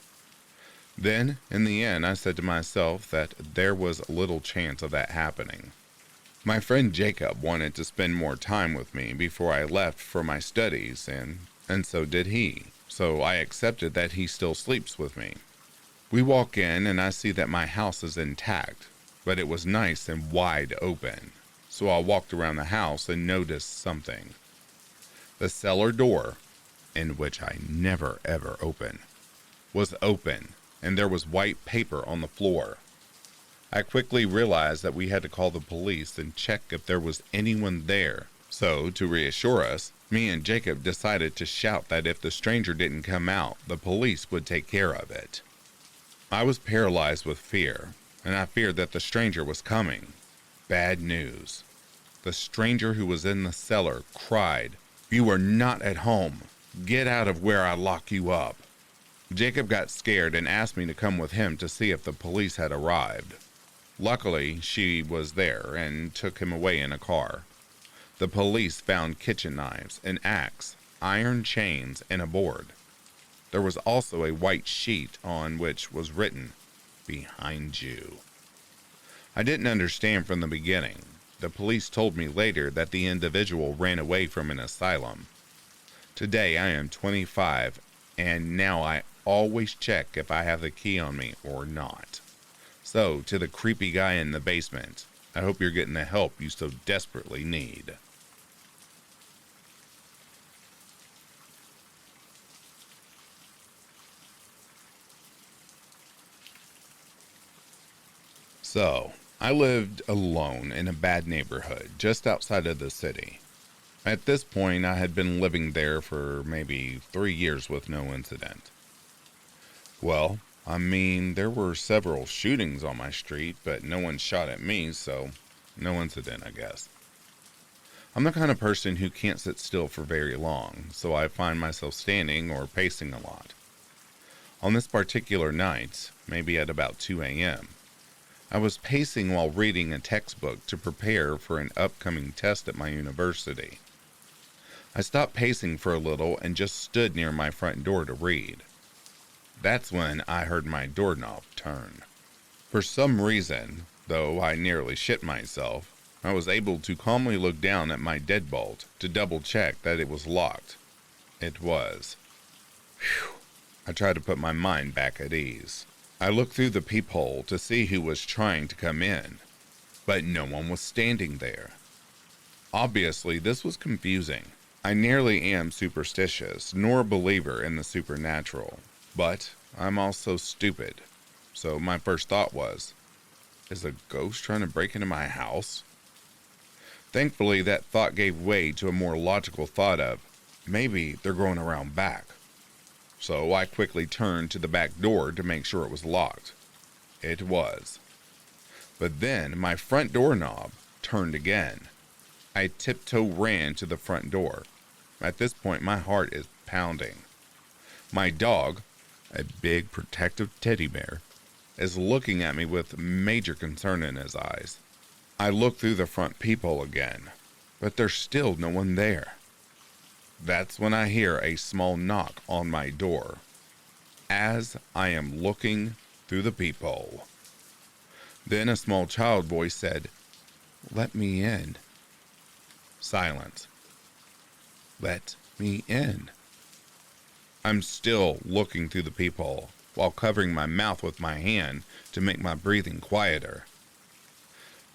Speaker 1: Then, in the end, I said to myself that there was little chance of that happening. My friend Jacob wanted to spend more time with me before I left for my studies, and so did he, so I accepted that he still sleeps with me. We walk in, and I see that my house is intact, but it was nice and wide open, so I walked around the house and noticed something. The cellar door, in which I never ever open, was open, and there was white paper on the floor. I quickly realized that we had to call the police and check if there was anyone there. So, to reassure us, me and Jacob decided to shout that if the stranger didn't come out, the police would take care of it. I was paralyzed with fear, and I feared that the stranger was coming. Bad news. The stranger who was in the cellar cried, "You are not at home. Get out of where I lock you up." Jacob got scared and asked me to come with him to see if the police had arrived. Luckily, she was there and took him away in a car. The police found kitchen knives, an axe, iron chains, and a board. There was also a white sheet on which was written, "Behind you." I didn't understand from the beginning. the police told me later that the individual ran away from an asylum. Today I am 25, and now I always check if I have the key on me or not. So, to the creepy guy in the basement, I hope you're getting the help you so desperately need. So, I lived alone in a bad neighborhood just outside of the city. At this point, I had been living there for maybe 3 years with no incident. Well, there were several shootings on my street, but no one shot at me, so no incident, I guess. I'm the kind of person who can't sit still for very long, so I find myself standing or pacing a lot. On this particular night, maybe at about 2 a.m., I was pacing while reading a textbook to prepare for an upcoming test at my university. I stopped pacing for a little and just stood near my front door to read. That's when I heard my doorknob turn. For some reason, though I nearly shit myself, I was able to calmly look down at my deadbolt to double check that it was locked. It was. Phew. I tried to put my mind back at ease. I looked through the peephole to see who was trying to come in, but no one was standing there. Obviously, this was confusing. I nearly am superstitious, nor a believer in the supernatural, but I'm also stupid. So my first thought was, is a ghost trying to break into my house? Thankfully, that thought gave way to a more logical thought of, maybe they're going around back. So I quickly turned to the back door to make sure it was locked. It was. But then my front doorknob turned again. I tiptoe ran to the front door. At this point, my heart is pounding. My dog, a big protective teddy bear, is looking at me with major concern in his eyes. I look through the front peephole again, but there's still no one there. That's when I hear a small knock on my door, as I am looking through the peephole. Then a small child voice said, "Let me in." Silence. Let me in. I'm still looking through the peephole, while covering my mouth with my hand to make my breathing quieter.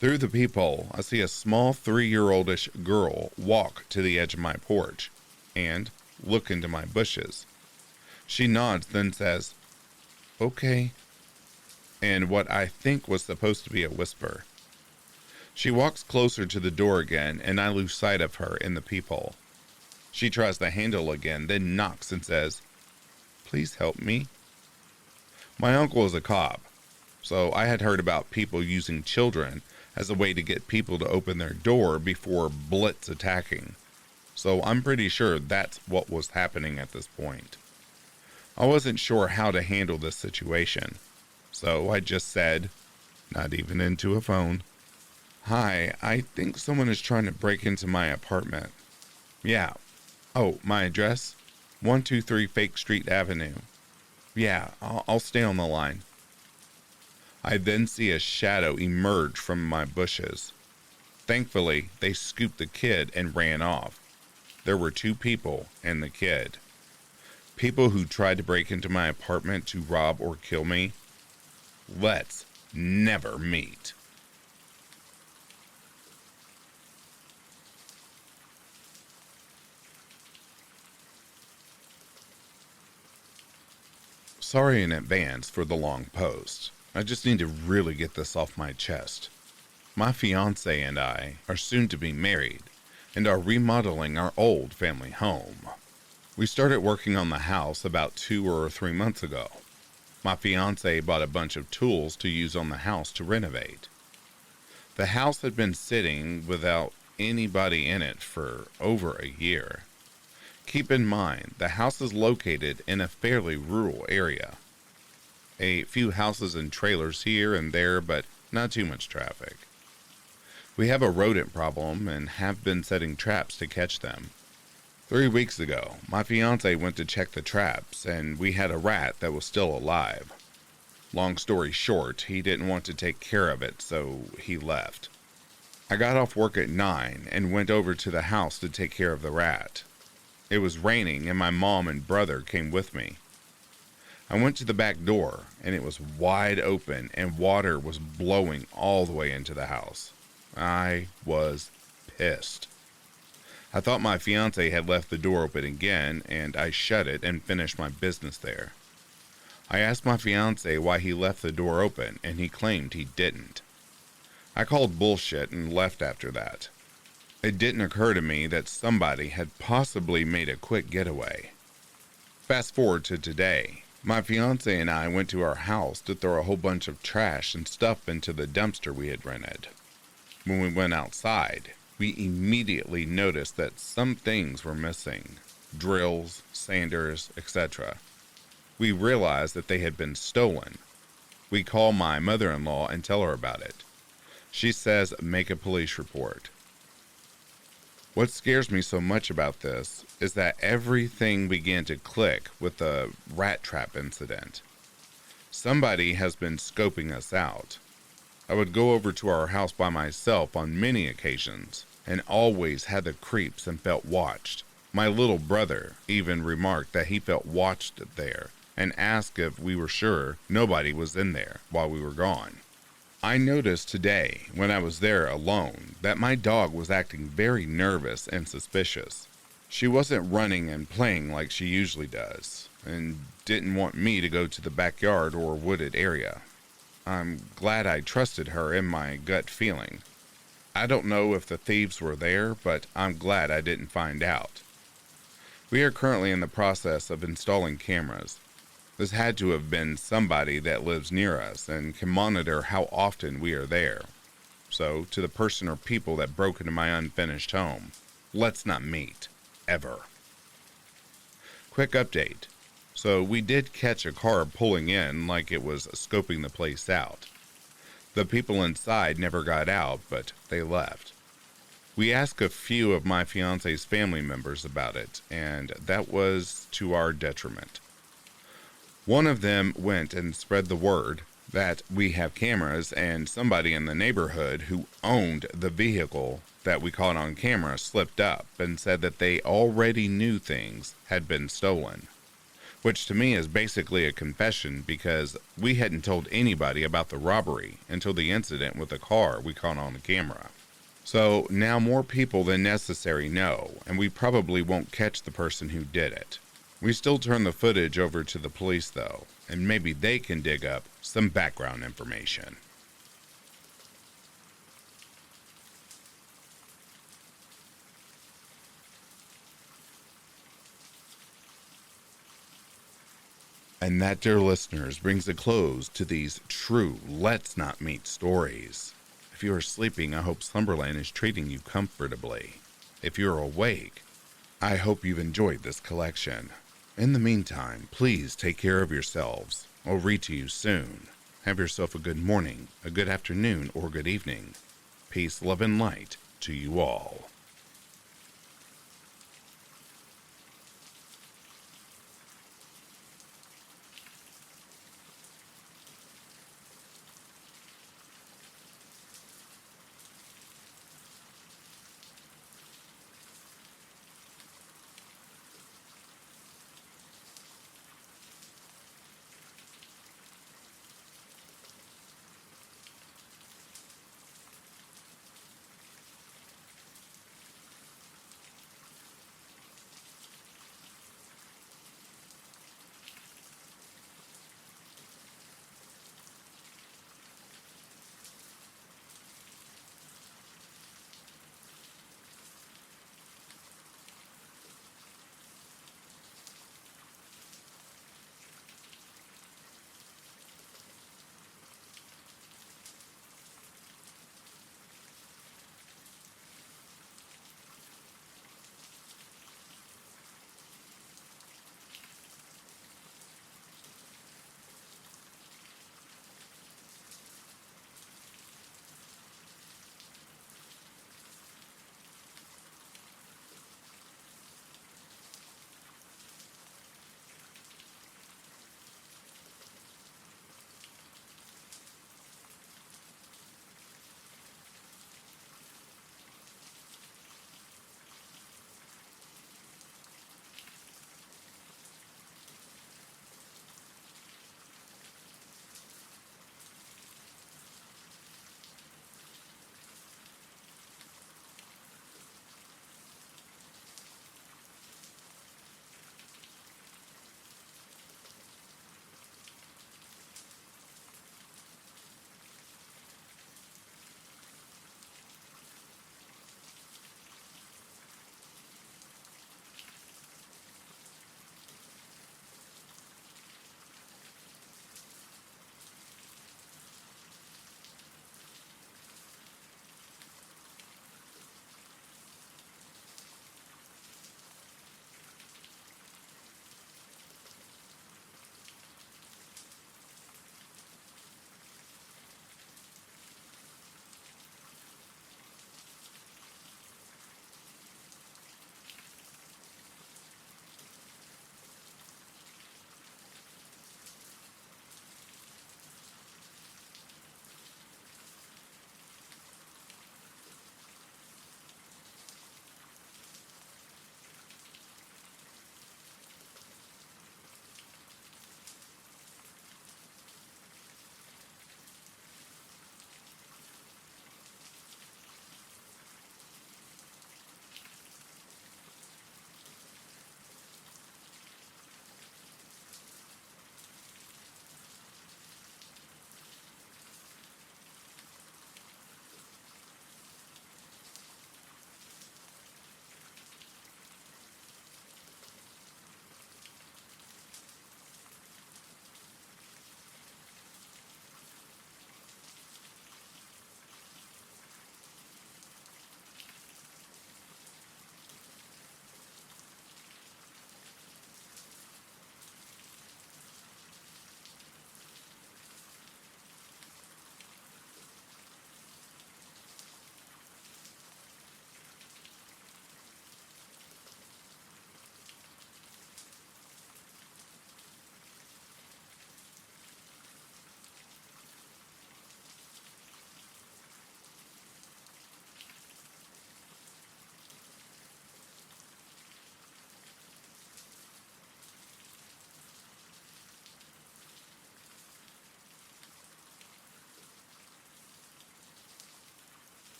Speaker 1: Through the peephole, I see a small 3-year-oldish girl walk to the edge of my porch and look into my bushes. She nods, then says, "Okay," and what I think was supposed to be a whisper. She walks closer to the door again, and I lose sight of her in the peephole. She tries the handle again, then knocks and says, "Please help me." My uncle is a cop, so I had heard about people using children as a way to get people to open their door before blitz attacking. So I'm pretty sure that's what was happening at this point. I wasn't sure how to handle this situation, so I just said, not even into a phone, "Hi, I think someone is trying to break into my apartment." "Yeah. Oh, my address? 123 Fake Street Avenue." "Yeah, I'll stay on the line." I then see a shadow emerge from my bushes. Thankfully, they scooped the kid and ran off. There were 2 people and the kid. People who tried to break into my apartment to rob or kill me. Let's never meet. Sorry in advance for the long post. I just need to really get this off my chest. My fiance and I are soon to be married and are remodeling our old family home. We started working on the house about 2 or 3 months ago. My fiance bought a bunch of tools to use on the house to renovate. The house had been sitting without anybody in it for over a year. Keep in mind, the house is located in a fairly rural area. A few houses and trailers here and there, but not too much traffic. We have a rodent problem and have been setting traps to catch them. 3 weeks ago, my fiance went to check the traps, and we had a rat that was still alive. Long story short, he didn't want to take care of it, so he left. I got off work at 9 and went over to the house to take care of the rat. It was raining and my mom and brother came with me. I went to the back door and it was wide open and water was blowing all the way into the house. I was pissed. I thought my fiance had left the door open again and I shut it and finished my business there. I asked my fiance why he left the door open and he claimed he didn't. I called bullshit and left after that. It didn't occur to me that somebody had possibly made a quick getaway. Fast forward to today. My fiance and I went to our house to throw a whole bunch of trash and stuff into the dumpster we had rented. When we went outside, we immediately noticed that some things were missing. Drills, sanders, etc. We realized that they had been stolen. We call my mother-in-law and tell her about it. She says make a police report. What scares me so much about this is that everything began to click with the rat trap incident. Somebody has been scoping us out. I would go over to our house by myself on many occasions and always had the creeps and felt watched. My little brother even remarked that he felt watched there and asked if we were sure nobody was in there while we were gone. I noticed today, when I was there alone, that my dog was acting very nervous and suspicious. She wasn't running and playing like she usually does, and didn't want me to go to the backyard or wooded area. I'm glad I trusted her in my gut feeling. I don't know if the thieves were there, but I'm glad I didn't find out. We are currently in the process of installing cameras. This had to have been somebody that lives near us and can monitor how often we are there. So, to the person or people that broke into my unfinished home, let's not meet, ever. Quick update. So, we did catch a car pulling in like it was scoping the place out. The people inside never got out, but they left. We asked a few of my fiance's family members about it, and that was to our detriment. One of them went and spread the word that we have cameras and somebody in the neighborhood who owned the vehicle that we caught on camera slipped up and said that they already knew things had been stolen, which to me is basically a confession because we hadn't told anybody about the robbery until the incident with the car we caught on the camera. So now more people than necessary know, and we probably won't catch the person who did it. We still turn the footage over to the police though, and maybe they can dig up some background information. And that, dear listeners, brings a close to these true Let's Not Meet stories. If you are sleeping, I hope Slumberland is treating you comfortably. If you're awake, I hope you've enjoyed this collection. In the meantime, please take care of yourselves. I'll read to you soon. Have yourself a good morning, a good afternoon, or good evening. Peace, love, and light to you all.